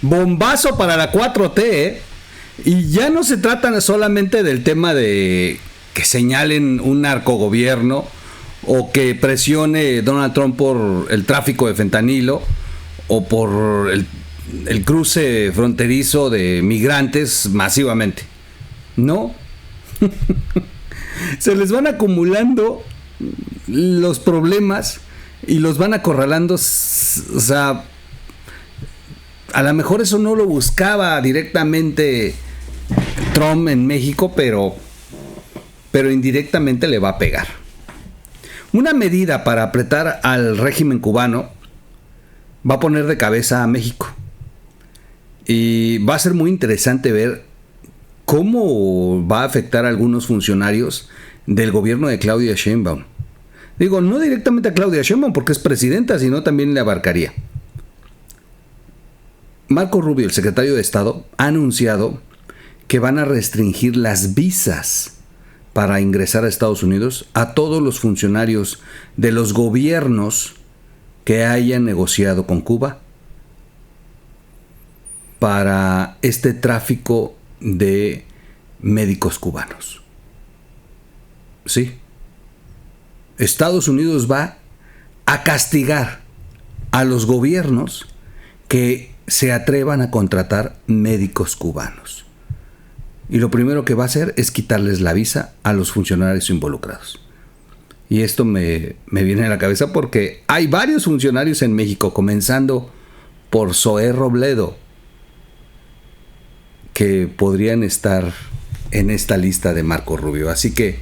Bombazo para la 4T, ¿eh? Y ya no se trata solamente del tema de que señalen un narcogobierno o que presione Donald Trump por el tráfico de fentanilo o por el cruce fronterizo de migrantes masivamente. No. Se les van acumulando los problemas y los van acorralando. O sea, a lo mejor eso no lo buscaba directamente Trump en México, pero indirectamente le va a pegar. Una medida para apretar al régimen cubano va a poner de cabeza a México. Y va a ser muy interesante ver cómo va a afectar a algunos funcionarios del gobierno de Claudia Sheinbaum. Digo, no directamente a Claudia Sheinbaum porque es presidenta, sino también le abarcaría. Marco Rubio, el secretario de Estado, ha anunciado que van a restringir las visas para ingresar a Estados Unidos a todos los funcionarios de los gobiernos que hayan negociado con Cuba para este tráfico de médicos cubanos. Sí. Estados Unidos va a castigar a los gobiernos que se atrevan a contratar médicos cubanos. Y lo primero que va a hacer es quitarles la visa a los funcionarios involucrados. Y esto me viene a la cabeza porque hay varios funcionarios en México, comenzando por Zoé Robledo, que podrían estar en esta lista de Marco Rubio. Así que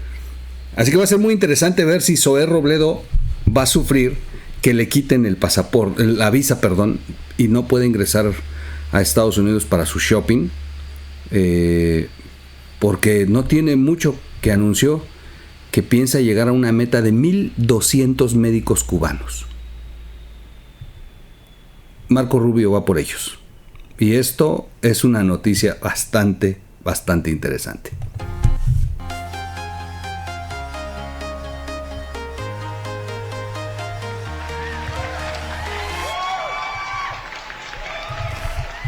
va a ser muy interesante ver si Zoé Robledo va a sufrir que le quiten el pasaporte, la visa, perdón, y no puede ingresar a Estados Unidos para su shopping, porque no tiene mucho que anunció que piensa llegar a una meta de 1,200 médicos cubanos. Marco Rubio va por ellos. Y esto es una noticia bastante interesante.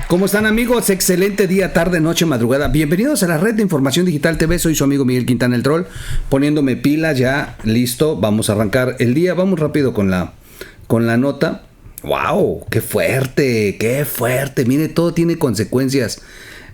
¿Cómo están, amigos? Excelente día, tarde, noche, madrugada. Bienvenidos a la red de Información Digital TV. Soy su amigo Miguel Quintana, el Troll, poniéndome pilas ya, listo. Vamos a arrancar el día. Vamos rápido con la nota. ¡Wow! ¡Qué fuerte! ¡Qué fuerte! Mire, todo tiene consecuencias.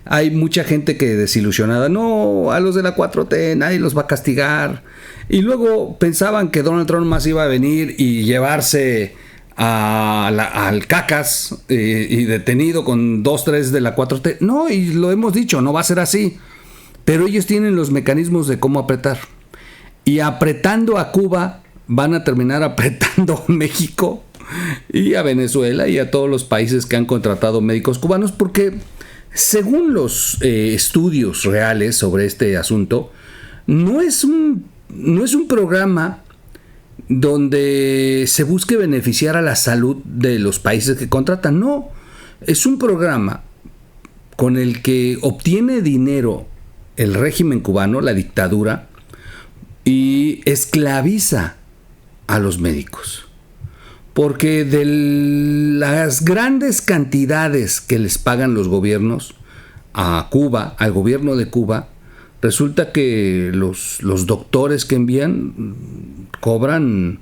Hay mucha gente que desilusionada. No, a los de la 4T nadie los va a castigar. Y luego pensaban que Donald Trump más iba a venir y llevarse al cacas y detenido con 2-3 de la 4T. No, y lo hemos dicho, no va a ser así. Pero ellos tienen los mecanismos de cómo apretar. Y apretando a Cuba, van a terminar apretando a México y a Venezuela y a todos los países que han contratado médicos cubanos, porque según los estudios reales sobre este asunto, no es un programa donde se busque beneficiar a la salud de los países que contratan. No, es un programa con el que obtiene dinero el régimen cubano, la dictadura, y esclaviza a los médicos. Porque de las grandes cantidades que les pagan los gobiernos a Cuba, al gobierno de Cuba, resulta que los doctores que envían cobran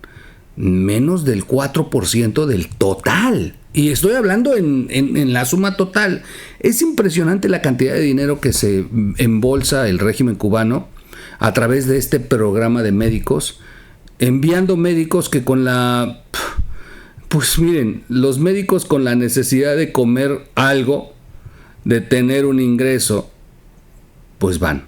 menos del 4% del total. Y estoy hablando en la suma total. Es impresionante la cantidad de dinero que se embolsa el régimen cubano a través de este programa de médicos, enviando médicos que con la... Pues miren, los médicos con la necesidad de comer algo, de tener un ingreso, pues van.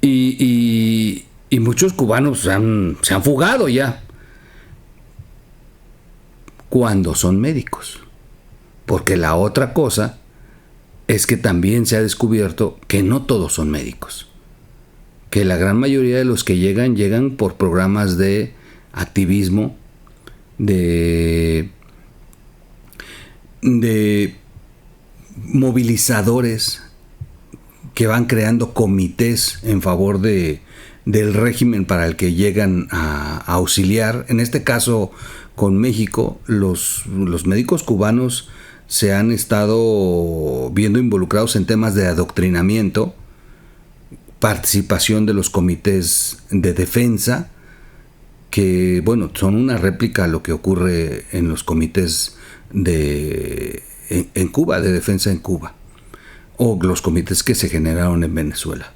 Y muchos cubanos se han fugado ya. Cuando son médicos. Porque la otra cosa es que también se ha descubierto que no todos son médicos. Que la gran mayoría de los que llegan por programas de activismo, de movilizadores que van creando comités en favor del régimen para el que llegan a auxiliar. En este caso, con México, los médicos cubanos se han estado viendo involucrados en temas de adoctrinamiento, participación de los comités de defensa, que bueno, son una réplica a lo que ocurre en los comités en Cuba, de defensa en Cuba, o los comités que se generaron en Venezuela.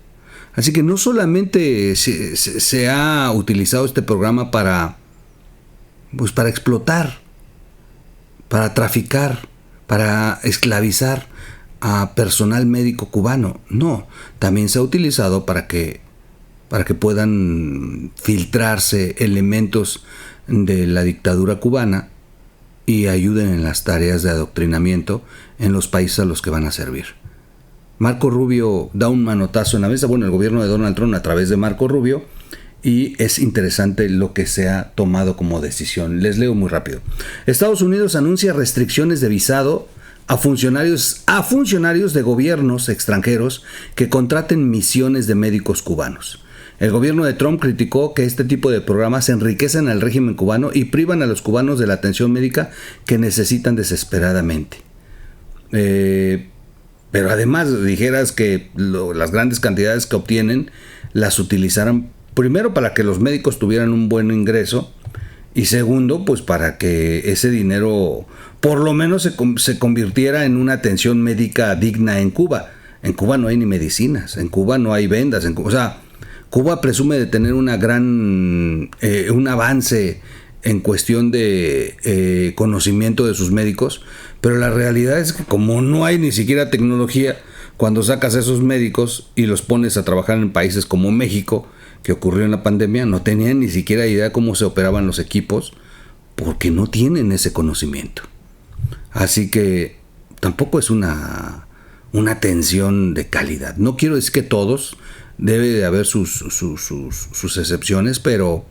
Así que no solamente se ha utilizado este programa para explotar, para traficar, para esclavizar a personal médico cubano. No, también se ha utilizado para que puedan filtrarse elementos de la dictadura cubana y ayuden en las tareas de adoctrinamiento en los países a los que van a servir. Marco Rubio da un manotazo en la mesa, bueno, el gobierno de Donald Trump a través de Marco Rubio, y es interesante lo que se ha tomado como decisión. Les leo muy rápido. Estados Unidos anuncia restricciones de visado a funcionarios de gobiernos extranjeros que contraten misiones de médicos cubanos. El gobierno de Trump criticó que este tipo de programas enriquecen al régimen cubano y privan a los cubanos de la atención médica que necesitan desesperadamente. Pero además dijeras que las grandes cantidades que obtienen las utilizaran primero para que los médicos tuvieran un buen ingreso y segundo, pues para que ese dinero por lo menos se convirtiera en una atención médica digna en Cuba. En Cuba no hay ni medicinas, en Cuba no hay vendas, Cuba presume de tener un avance en cuestión de conocimiento de sus médicos, pero la realidad es que como no hay ni siquiera tecnología, cuando sacas a esos médicos y los pones a trabajar en países como México, que ocurrió en la pandemia, no tenían ni siquiera idea cómo se operaban los equipos, porque no tienen ese conocimiento. Así que tampoco es una atención de calidad. No quiero decir que todos, debe de haber sus excepciones, pero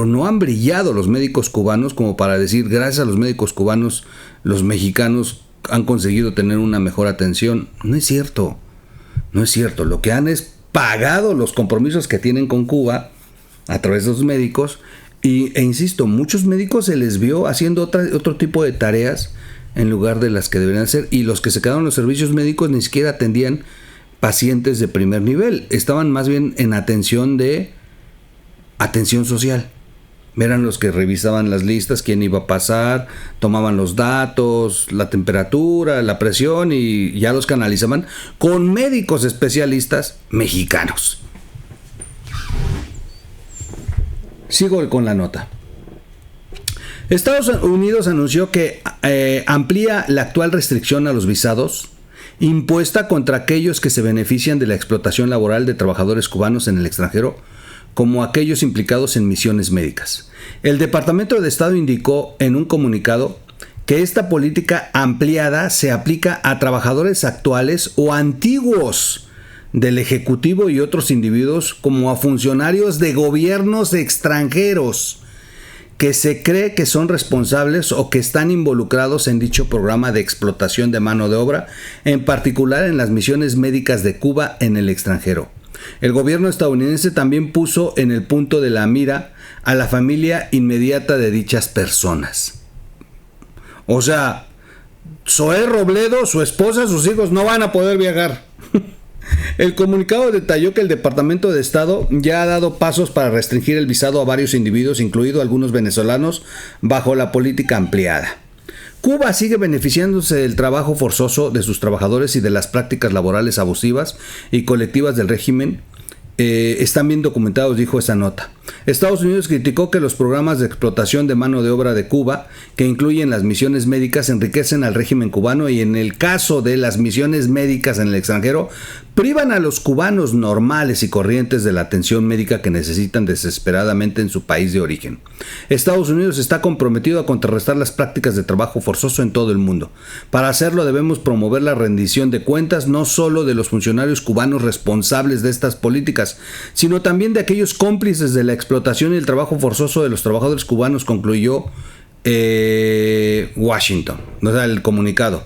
no han brillado los médicos cubanos como para decir, gracias a los médicos cubanos, los mexicanos han conseguido tener una mejor atención. No es cierto, no es cierto. Lo que han es pagado los compromisos que tienen con Cuba a través de los médicos e insisto, muchos médicos se les vio haciendo otro tipo de tareas en lugar de las que deberían hacer, y los que se quedaron en los servicios médicos ni siquiera atendían pacientes de primer nivel, estaban más bien en atención social. Eran los que revisaban las listas, quién iba a pasar, tomaban los datos, la temperatura, la presión y ya los canalizaban con médicos especialistas mexicanos. Sigo con la nota. Estados Unidos anunció que amplía la actual restricción a los visados impuesta contra aquellos que se benefician de la explotación laboral de trabajadores cubanos en el extranjero, como aquellos implicados en misiones médicas. El Departamento de Estado indicó en un comunicado que esta política ampliada se aplica a trabajadores actuales o antiguos del Ejecutivo y otros individuos, como a funcionarios de gobiernos extranjeros que se cree que son responsables o que están involucrados en dicho programa de explotación de mano de obra, en particular en las misiones médicas de Cuba en el extranjero. El gobierno estadounidense también puso en el punto de la mira a la familia inmediata de dichas personas. O sea, Zoé Robledo, su esposa, sus hijos no van a poder viajar. El comunicado detalló que el Departamento de Estado ya ha dado pasos para restringir el visado a varios individuos, incluidos algunos venezolanos, bajo la política ampliada. Cuba sigue beneficiándose del trabajo forzoso de sus trabajadores y de las prácticas laborales abusivas y colectivas del régimen. Están bien documentados, dijo esa nota. Estados Unidos criticó que los programas de explotación de mano de obra de Cuba, que incluyen las misiones médicas, enriquecen al régimen cubano y en el caso de las misiones médicas en el extranjero, privan a los cubanos normales y corrientes de la atención médica que necesitan desesperadamente en su país de origen. Estados Unidos está comprometido a contrarrestar las prácticas de trabajo forzoso en todo el mundo. Para hacerlo debemos promover la rendición de cuentas no solo de los funcionarios cubanos responsables de estas políticas, sino también de aquellos cómplices de la explotación y el trabajo forzoso de los trabajadores cubanos, concluyó Washington, o sea, el comunicado.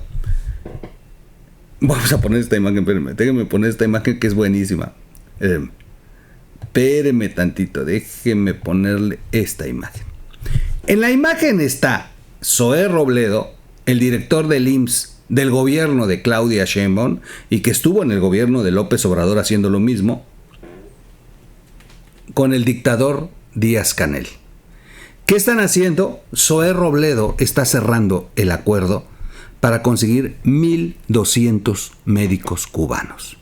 Vamos a poner esta imagen, déjenme poner esta imagen que es buenísima. Espéreme tantito, déjenme ponerle esta imagen. En la imagen está Zoé Robledo el director del IMSS del gobierno de Claudia Sheinbaum y que estuvo en el gobierno de López Obrador haciendo lo mismo, con el dictador Díaz-Canel. ¿Qué están haciendo? Zoé Robledo está cerrando el acuerdo para conseguir 1,200 médicos cubanos.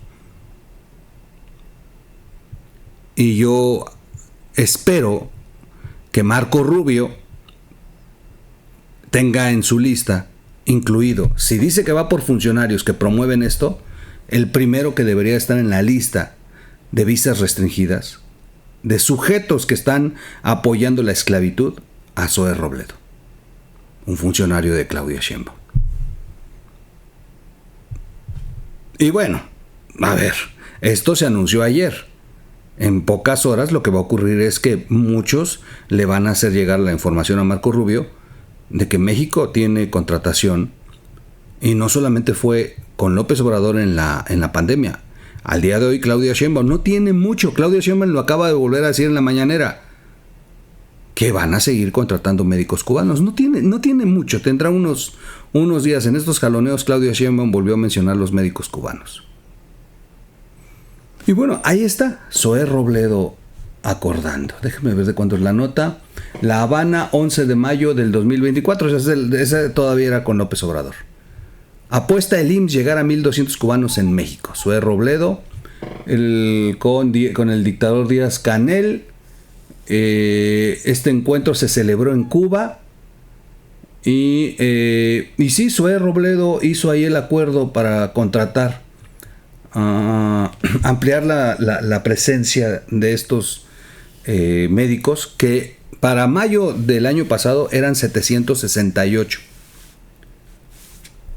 Y yo espero que Marco Rubio tenga en su lista incluido, si dice que va por funcionarios que promueven esto, el primero que debería estar en la lista de visas restringidas, de sujetos que están apoyando la esclavitud, a Zoé Robledo, un funcionario de Claudia Sheinbaum. Y bueno, a ver, esto se anunció ayer. En pocas horas lo que va a ocurrir es que muchos le van a hacer llegar la información a Marco Rubio de que México tiene contratación, y no solamente fue con López Obrador en la pandemia. Al día de hoy Claudia Sheinbaum no tiene mucho. Claudia Sheinbaum lo acaba de volver a decir en la mañanera, que van a seguir contratando médicos cubanos. No tiene mucho, tendrá unos días. En estos jaloneos Claudia Sheinbaum volvió a mencionar los médicos cubanos. Y bueno, ahí está Zoé Robledo acordando. Déjeme ver de cuándo es la nota. La Habana, 11 de mayo del 2024. O sea, esa todavía era con López Obrador. Apuesta el IMSS llegar a 1,200 cubanos en México. Zoé Robledo, con el dictador Díaz-Canel. Este encuentro se celebró en Cuba. Y sí, Zoé Robledo hizo ahí el acuerdo para contratar, ampliar la presencia de estos médicos, que para mayo del año pasado eran 768.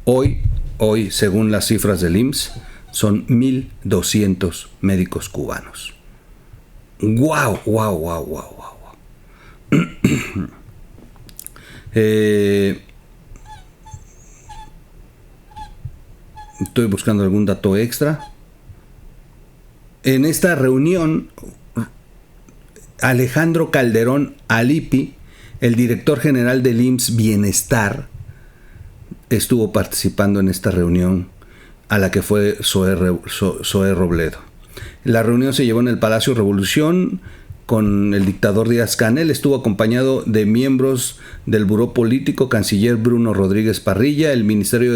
Hoy, según las cifras del IMSS, son 1,200 médicos cubanos. ¡Wow! Estoy buscando algún dato extra. En esta reunión, Alejandro Calderón Alipi, el director general del IMSS Bienestar, estuvo participando en esta reunión a la que fue Zoé Robledo. La reunión se llevó en el Palacio Revolución con el dictador Díaz-Canel. Estuvo acompañado de miembros del Buró Político, canciller Bruno Rodríguez Parrilla, el ministro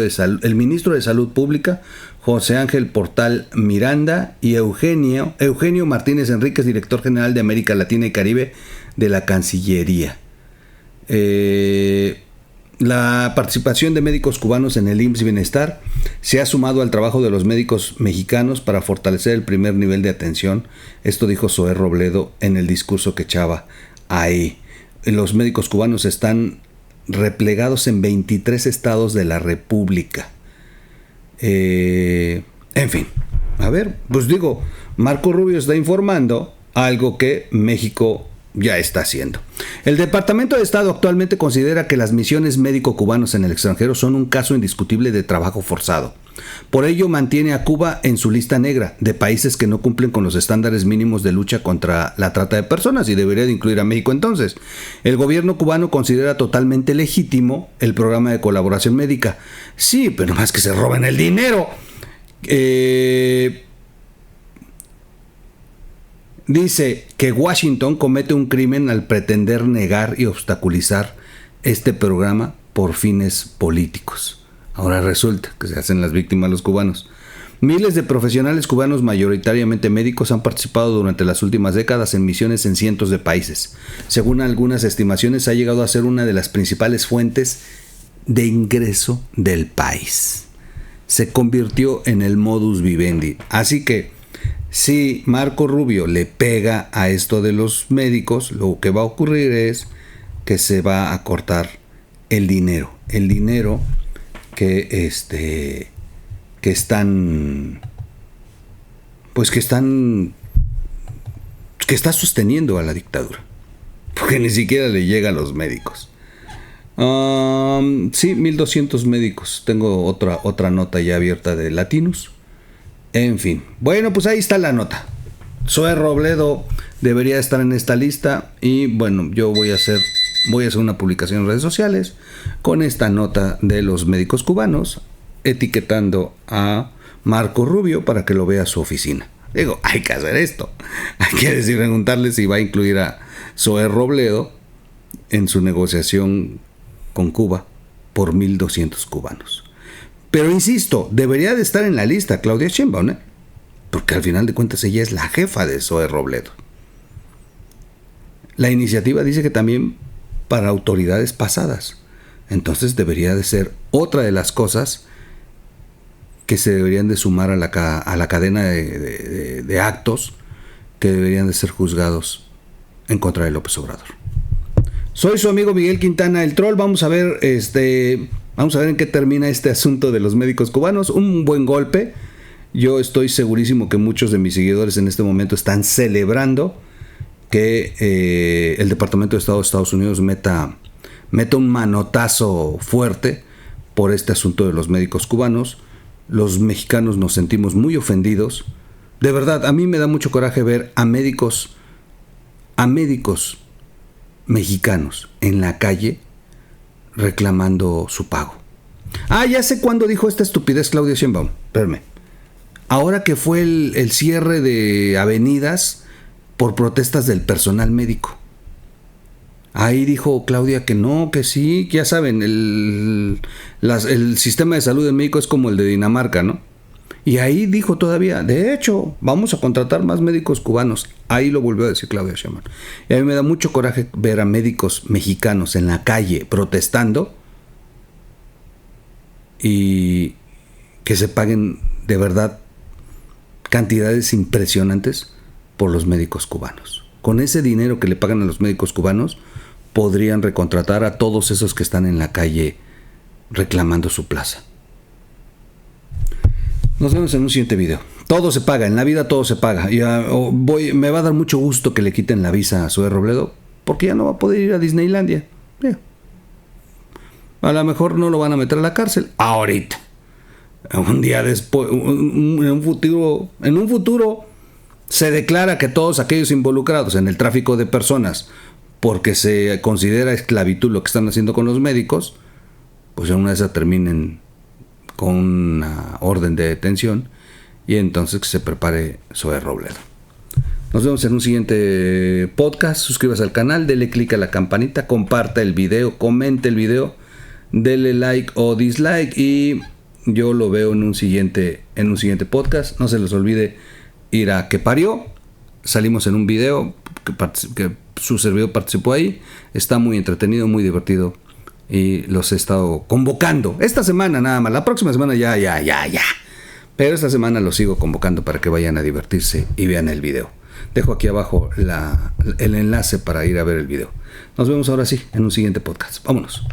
de Salud Pública, José Ángel Portal Miranda, y Eugenio Martínez Enríquez, director general de América Latina y Caribe de la Cancillería. La participación de médicos cubanos en el IMSS Bienestar se ha sumado al trabajo de los médicos mexicanos para fortalecer el primer nivel de atención. Esto dijo Zoé Robledo en el discurso que echaba ahí. Los médicos cubanos están replegados en 23 estados de la República. En fin, a ver, pues digo, Marco Rubio está informando algo que México ya está haciendo. El Departamento de Estado actualmente considera que las misiones médico-cubanos en el extranjero son un caso indiscutible de trabajo forzado. Por ello mantiene a Cuba en su lista negra de países que no cumplen con los estándares mínimos de lucha contra la trata de personas, y debería de incluir a México entonces. El gobierno cubano considera totalmente legítimo el programa de colaboración médica. Sí, pero más que se roben el dinero. Dice que Washington comete un crimen al pretender negar y obstaculizar este programa por fines políticos. Ahora resulta que se hacen las víctimas los cubanos. Miles de profesionales cubanos, mayoritariamente médicos, han participado durante las últimas décadas en misiones en cientos de países. Según algunas estimaciones, ha llegado a ser una de las principales fuentes de ingreso del país. Se convirtió en el modus vivendi. Así que si Marco Rubio le pega a esto de los médicos, lo que va a ocurrir es que se va a cortar el dinero que está sosteniendo a la dictadura, porque ni siquiera le llega a los médicos. Sí, 1,200 médicos. Tengo otra nota ya abierta de Latinus. En fin, bueno, pues ahí está la nota. Zoé Robledo debería estar en esta lista, y bueno, yo voy a hacer voy a hacer una publicación en redes sociales con esta nota de los médicos cubanos, etiquetando a Marco Rubio para que lo vea a su oficina. Digo, hay que hacer esto. Hay que preguntarle si va a incluir a Zoé Robledo en su negociación con Cuba por 1,200 cubanos. Pero insisto, debería de estar en la lista Claudia Sheinbaum, ¿eh? Porque al final de cuentas ella es la jefa de Zoé Robledo. La iniciativa dice que también para autoridades pasadas. Entonces debería de ser otra de las cosas que se deberían de sumar a la cadena de actos que deberían de ser juzgados en contra de López Obrador. Soy su amigo Miguel Quintana, el troll. Vamos a ver en qué termina este asunto de los médicos cubanos. Un buen golpe. Yo estoy segurísimo que muchos de mis seguidores en este momento están celebrando que el Departamento de Estado de Estados Unidos meta un manotazo fuerte por este asunto de los médicos cubanos. Los mexicanos nos sentimos muy ofendidos. De verdad, a mí me da mucho coraje ver a médicos mexicanos en la calle reclamando su pago. Ya sé cuándo dijo esta estupidez Claudia Sheinbaum. Espérame. Ahora que fue el cierre de avenidas por protestas del personal médico. Ahí dijo Claudia que no, que sí, que ya saben, el sistema de salud en México es como el de Dinamarca, ¿no? Y ahí dijo todavía, de hecho, vamos a contratar más médicos cubanos. Ahí lo volvió a decir Claudia Sheinbaum. Y a mí me da mucho coraje ver a médicos mexicanos en la calle protestando y que se paguen de verdad cantidades impresionantes por los médicos cubanos. Con ese dinero que le pagan a los médicos cubanos, podrían recontratar a todos esos que están en la calle reclamando su plaza. Nos vemos en un siguiente video. Todo se paga, en la vida todo se paga. Me va a dar mucho gusto que le quiten la visa a Zoé Robledo, porque ya no va a poder ir a Disneylandia. A lo mejor no lo van a meter a la cárcel ahorita. Un día después, en un futuro se declara que todos aquellos involucrados en el tráfico de personas, porque se considera esclavitud lo que están haciendo con los médicos, pues en una de esas terminen con una orden de detención y entonces que se prepare Zoé Robledo. Nos vemos en un siguiente podcast. Suscríbase al canal, dele click a la campanita, comparta el video, comente el video, dele like o dislike y yo lo veo en un siguiente podcast. No se les olvide ir a Que Parió. Salimos en un video que su servidor participó ahí. Está muy entretenido, muy divertido y los he estado convocando esta semana nada más. La próxima semana ya. Pero esta semana los sigo convocando para que vayan a divertirse y vean el video. Dejo aquí abajo el enlace para ir a ver el video. Nos vemos ahora sí en un siguiente podcast. Vámonos.